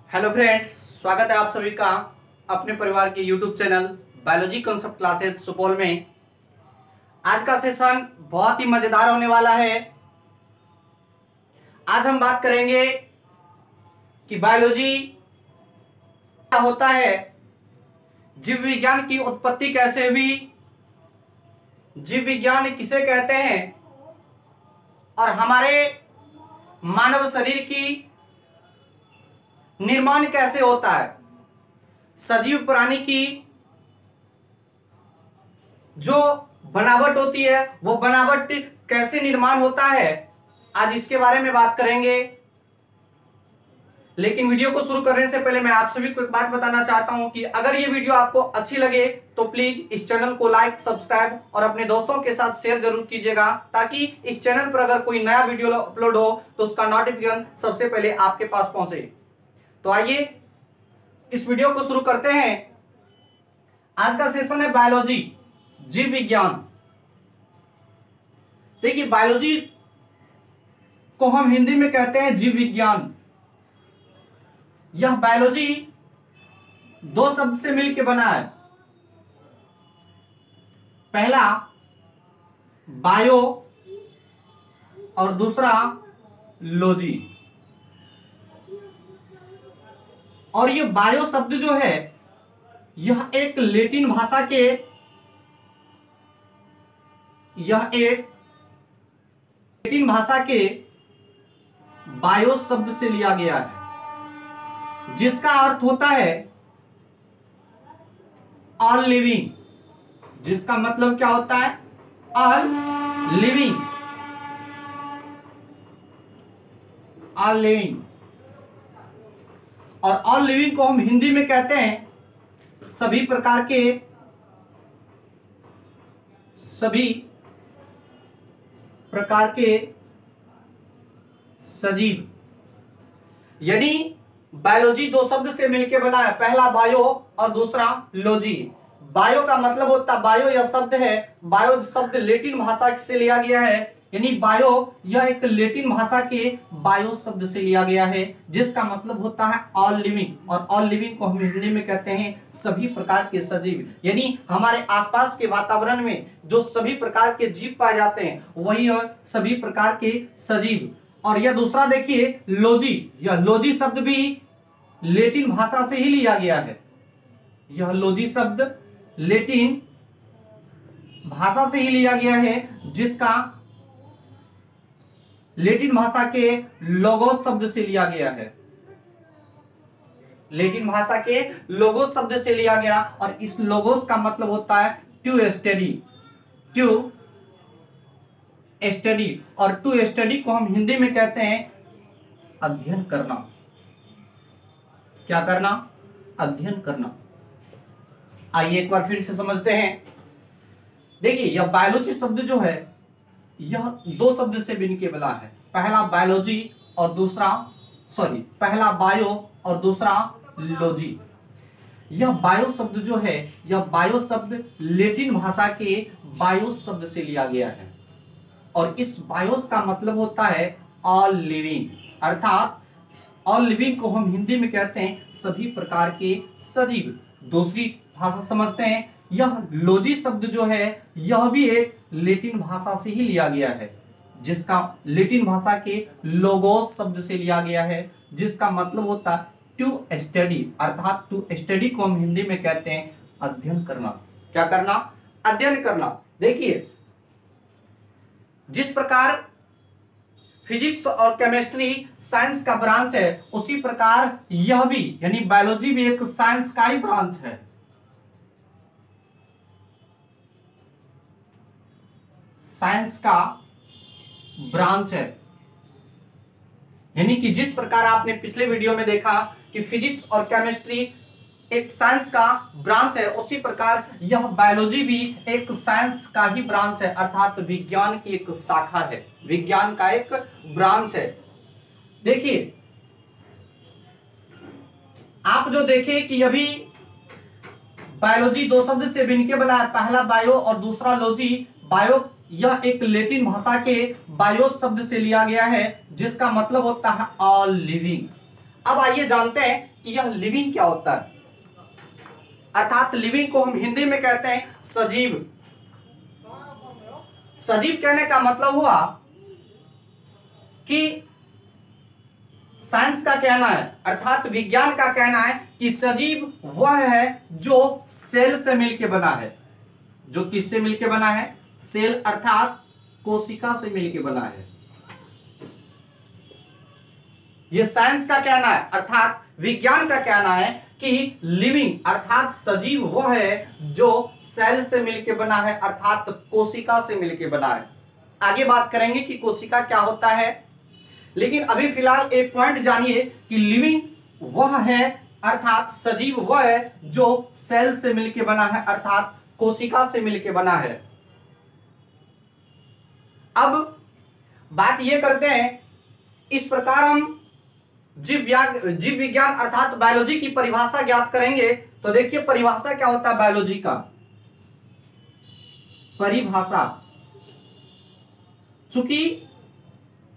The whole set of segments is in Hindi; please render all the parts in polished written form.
हेलो फ्रेंड्स, स्वागत है आप सभी का अपने परिवार के YouTube channel biology concept classes Supaul में। आज का सेशन बहुत ही मजेदार होने वाला है। आज हम बात करेंगे कि बायोलॉजी क्या होता है, जीव विज्ञान की उत्पत्ति कैसे हुई, जीव विज्ञान किसे कहते हैं और हमारे मानव शरीर की निर्माण कैसे होता है, सजीव प्राणी की जो बनावट होती है वो बनावट कैसे निर्माण होता है, आज इसके बारे में बात करेंगे। लेकिन वीडियो को शुरू करने से पहले मैं आप सभी को एक बात बताना चाहता हूं कि अगर ये वीडियो आपको अच्छी लगे तो प्लीज इस चैनल को लाइक, सब्सक्राइब और अपने दोस्तों के साथ शेयर जरूर कीजिएगा, ताकि इस चैनल पर अगर कोई नया वीडियो अपलोड हो तो उसका नोटिफिकेशन सबसे पहले आपके पास पहुंचे। तो आइए इस वीडियो को शुरू करते हैं। आज का सेशन है बायोलॉजी, जीव विज्ञान। देखिए, बायोलॉजी को हम हिंदी में कहते हैं जीव विज्ञान। यह बायोलॉजी दो शब्द से मिलकर बना है। पहला बायो और दूसरा लॉजी। और ये बायो शब्द जो है यह एक लैटिन भाषा के बायो शब्द से लिया गया है, जिसका अर्थ होता है ऑल लिविंग। जिसका मतलब क्या होता है? All living. All living. और ऑल लिविंग को हम हिंदी में कहते हैं सभी प्रकार के सजीव। यानी बायोलॉजी दो शब्द से मिलकर बना है, पहला बायो और दूसरा लॉजी। बायो का मतलब होता है, बायो यह शब्द है, बायो शब्द लैटिन भाषा से लिया गया है। यानी बायो यह एक लैटिन भाषा के बायो शब्द से लिया गया है, जिसका मतलब होता है ऑल लिविंग। और ऑल लिविंग को हम हिंदी में कहते हैं सभी प्रकार के सजीव। यानी हमारे आसपास के वातावरण में जो सभी प्रकार के जीव पाए जाते हैं वही है सभी प्रकार के सजीव। और यह दूसरा देखिए लॉजी। यह लॉजी शब्द भी लैटिन भाषा से ही लिया गया है। यह लॉजी शब्द लैटिन भाषा से ही लिया गया है, जिसका लैटिन भाषा के लोगोस शब्द से लिया गया है। लैटिन भाषा के लोगोस शब्द से लिया गया। और इस लोगोस का मतलब होता है टू स्टडी। To study. और टू स्टडी को हम हिंदी में कहते हैं अध्ययन करना। क्या करना? अध्ययन करना। आइए एक बार फिर से समझते हैं। देखिए, यह बायोलॉजी शब्द जो है यह दो शब्द से मिलके बना है। पहला बायोलॉजी और पहला बायो और दूसरा लॉजी। यह बायो शब्द जो है यह बायो शब्द लैटिन भाषा के बायो शब्द से लिया गया है। और इस बायोस का मतलब होता है ऑल लिविंग। अर्थात ऑल लिविंग को हम हिंदी में कहते हैं सभी प्रकार के सजीव। दूसरी भाषा समझते हैं। यह लॉजी शब्द जो है यह भी एक लैटिन भाषा से ही लिया गया है, जिसका लैटिन भाषा के लोगोस शब्द से लिया गया है, जिसका मतलब होता है टू स्टडी। अर्थात टू स्टडी को हम हिंदी में कहते हैं अध्ययन करना। क्या करना? अध्ययन करना। देखिए, जिस प्रकार फिजिक्स और केमिस्ट्री साइंस का ब्रांच है, उसी प्रकार यह भी यानी बायोलॉजी भी एक साइंस का ही ब्रांच है। साइंस का ब्रांच है। यानी कि जिस प्रकार आपने पिछले वीडियो में देखा कि फिजिक्स और केमिस्ट्री एक साइंस का ब्रांच है, उसी प्रकार यह बायोलॉजी भी एक साइंस का ही ब्रांच है। अर्थात विज्ञान की एक शाखा है, विज्ञान का एक ब्रांच है। देखिए, आप जो देखें कि अभी बायोलॉजी दो शब्द से मिलकर बना है, पहला बायो और दूसरा लॉजी। बायो यह एक लैटिन भाषा के बायो शब्द से लिया गया है, जिसका मतलब होता है ऑल लिविंग। अब आइए जानते हैं कि यह लिविंग क्या होता है। अर्थात लिविंग को हम हिंदी में कहते हैं सजीव। सजीव कहने का मतलब हुआ कि साइंस का कहना है, अर्थात विज्ञान का कहना है कि सजीव वह है जो सेल से मिलकर बना है। जो किससे मिलकर बना है? सेल अर्थात कोशिका से मिलकर बना है। यह साइंस का कहना है, अर्थात विज्ञान का कहना है कि लिविंग अर्थात सजीव वह है जो सेल से मिलकर बना है, अर्थात कोशिका से मिलकर बना है। आगे बात करेंगे कि कोशिका क्या होता है, लेकिन अभी फिलहाल एक पॉइंट जानिए कि लिविंग वह है अर्थात सजीव वह है जो सेल से मिलकर बना है, अर्थात कोशिका से मिलकर बना है। अब बात यह करते हैं, इस प्रकार हम जीव विज्ञान अर्थात बायोलॉजी की परिभाषा ज्ञात करेंगे। तो देखिए परिभाषा क्या होता है बायोलॉजी का। परिभाषा, चूंकि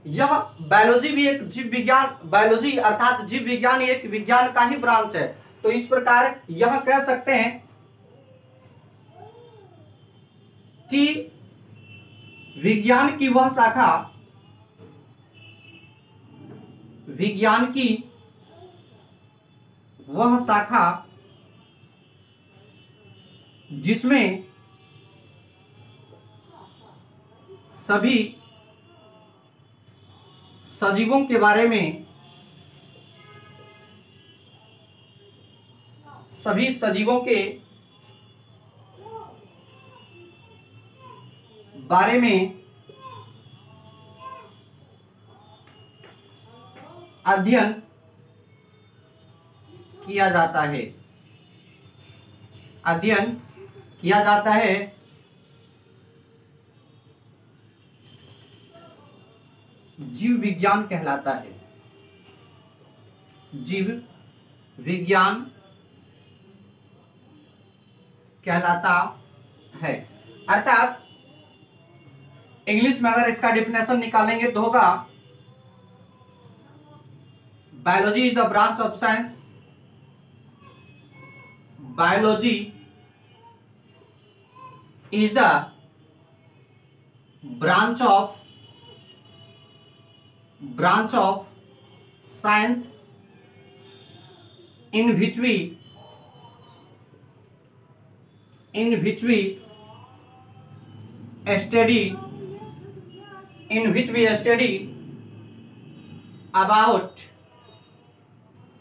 यह बायोलॉजी भी एक जीव विज्ञान, बायोलॉजी अर्थात जीव विज्ञान एक विज्ञान का ही ब्रांच है, तो इस प्रकार यह कह सकते हैं कि विज्ञान की वह शाखा, विज्ञान की वह शाखा जिसमें सभी सजीवों के बारे में, सभी सजीवों के बारे में अध्ययन किया जाता है, अध्ययन किया जाता है। जीव विज्ञान कहलाता है, जीव विज्ञान कहलाता है। अर्थात इंग्लिश में अगर इसका डेफिनेशन निकालेंगे तो होगा biology is the branch of science, biology is the branch of science in which we study about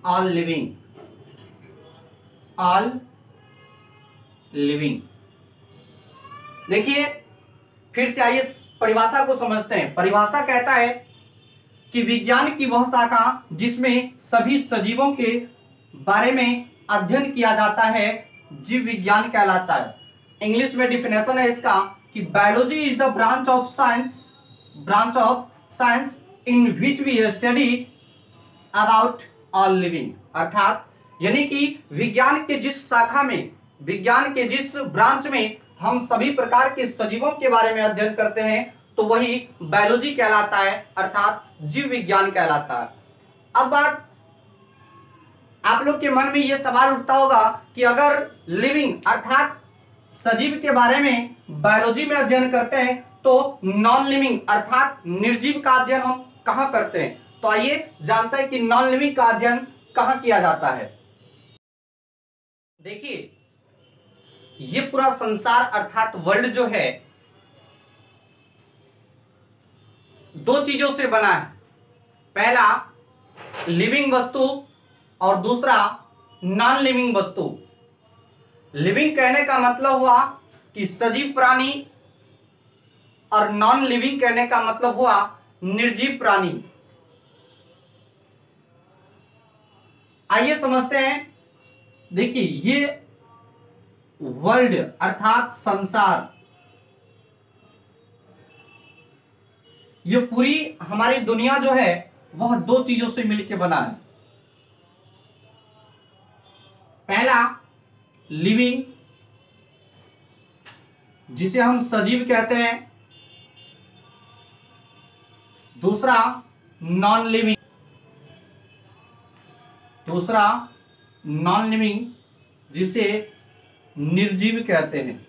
all living, देखिए फिर से आइए परिभाषा को समझते हैं। परिभाषा कहता है कि विज्ञान की वह शाखा जिसमें सभी सजीवों के बारे में अध्ययन किया जाता है जीव विज्ञान कहलाता है। इंग्लिश में डिफिनेशन है इसका कि biology is the branch of science in which we study about all living, अर्थात यानी कि विज्ञान के जिस शाखा में, विज्ञान के जिस ब्रांच में हम सभी प्रकार के सजीवों के बारे में अध्ययन करते हैं तो वही बायोलॉजी कहलाता है, अर्थात जीव विज्ञान कहलाता है। अब बात आप लोग के मन में यह सवाल उठता होगा कि अगर लिविंग अर्थात सजीव के बारे में बायोलॉजी में अध्ययन करते हैं तो नॉन लिविंग अर्थात निर्जीव का अध्ययन हम कहां करते हैं। तो आइए जानते हैं कि नॉन लिविंग का अध्ययन कहां किया जाता है। देखिए ये पूरा संसार अर्थात वर्ल्ड जो है दो चीजों से बना है, पहला लिविंग वस्तु और दूसरा नॉन लिविंग वस्तु। लिविंग कहने का मतलब हुआ कि सजीव प्राणी और नॉन लिविंग कहने का मतलब हुआ निर्जीव प्राणी। आइए समझते हैं। देखिए ये वर्ल्ड अर्थात संसार, ये पूरी हमारी दुनिया जो है वह दो चीजों से मिलकर बना है। पहला लिविंग जिसे हम सजीव कहते हैं, दूसरा नॉन लिविंग। दूसरा नॉन लिविंग जिसे निर्जीव कहते हैं।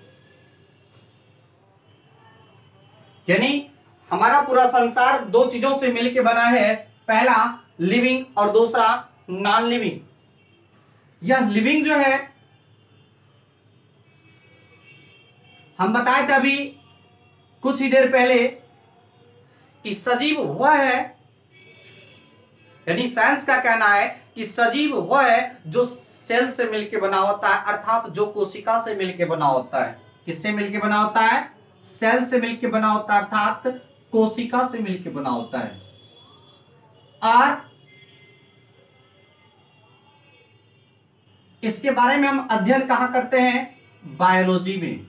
यानी हमारा पूरा संसार दो चीजों से मिलकर बना है, पहला लिविंग और दूसरा नॉन लिविंग। यह लिविंग जो है हम बताए थे अभी कुछ ही देर पहले कि सजीव वह है, यानी साइंस का कहना है कि सजीव वह है जो सेल से मिलकर बना होता है, अर्थात जो कोशिका से मिलकर बना होता है। किससे मिलकर बना होता है? सेल से मिलकर बना होता है, अर्थात कोशिका से मिलकर बना होता है। और इसके बारे में हम अध्ययन कहां करते हैं? बायोलॉजी में।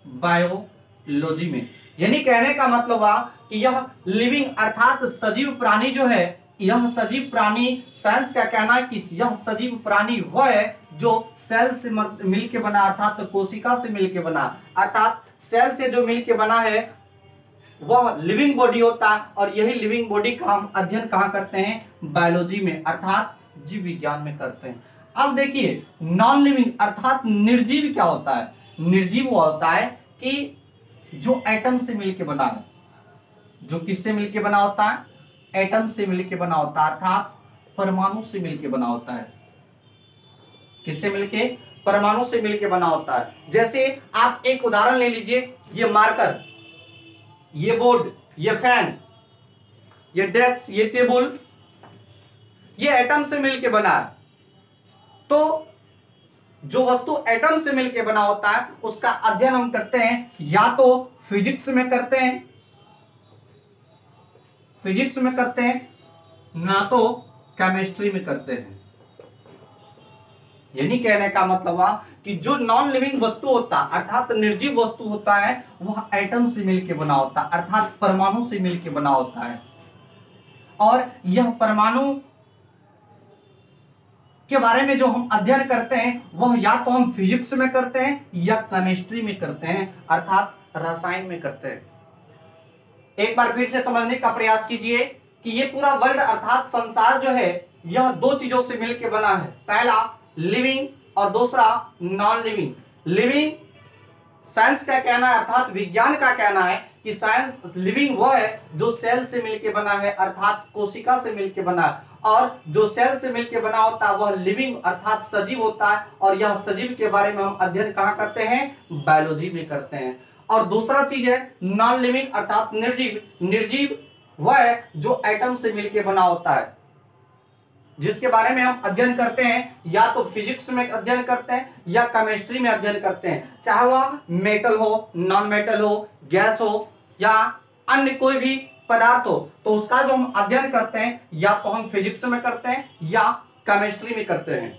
बायोलॉजी में यानी कहने का मतलब हुआ कि यह लिविंग अर्थात सजीव प्राणी जो है, यह सजीव प्राणी, साइंस का कहना है कि यह सजीव प्राणी वह है जो सेल से मिलकर बना, अर्थात कोशिका से मिलकर बना, अर्थात सेल से जो मिलकर बना है वह लिविंग बॉडी होता है। और यही लिविंग बॉडी का हम अध्ययन कहां करते हैं? बायोलॉजी में, अर्थात जीव विज्ञान में करते हैं। अब देखिए नॉन लिविंग अर्थात निर्जीव क्या होता है? निर्जीव वो होता है कि जो एटम से मिलकर बना है। जो किससे मिलकर बना होता है? एटम से मिलकर बना होता है, अर्थात परमाणु से मिलकर बना होता है। किससे मिलके? परमाणु से मिलकर बना होता है। जैसे आप एक उदाहरण ले लीजिए, ये मार्कर, ये बोर्ड, ये फैन, ये डेस्क, ये टेबल, ये एटम से मिलकर बना है। तो जो वस्तु एटम से मिलकर बना होता है उसका अध्ययन हम करते हैं, या तो फिजिक्स में करते हैं, फिजिक्स में करते हैं, ना तो केमिस्ट्री में करते हैं। यानी कहने का मतलब हुआ कि जो नॉन लिविंग वस्तु होता है अर्थात निर्जीव वस्तु होता है वह एटम से मिलकर बना होता है, अर्थात परमाणु से मिलकर बना होता है। और यह परमाणु के बारे में जो हम अध्ययन करते हैं वह या तो हम फिजिक्स में करते हैं या केमिस्ट्री में करते हैं, अर्थात रसायन में करते हैं। एक बार फिर से समझने का प्रयास कीजिए कि ये पूरा वर्ल्ड अर्थात संसार जो है यह दो चीजों से मिलकर बना है, पहला लिविंग और दूसरा नॉन लिविंग। लिविंग साइंस का कहना है, अर्थात विज्ञान का कहना है कि साइंस लिविंग वह है जो सेल से मिलकर बना है, अर्थात कोशिका से मिलकर बना है। और जो सेल से मिलकर बना होता है वह लिविंग अर्थात सजीव होता है। और यह सजीव के बारे में हम अध्ययन कहां करते हैं? बायोलॉजी में करते हैं। और दूसरा चीज है नॉन लिविंग अर्थात निर्जीव। निर्जीव वह है जो एटम से मिलकर बना होता है, जिसके बारे में हम अध्ययन करते हैं, या तो फिजिक्स में अध्ययन करते हैं या केमिस्ट्री में अध्ययन करते हैं। चाहे वह मेटल हो, नॉन मेटल हो, गैस हो या अन्य कोई भी पदार्थ हो, तो उसका जो हम अध्ययन करते हैं या तो हम फिजिक्स में करते हैं या केमिस्ट्री में करते हैं।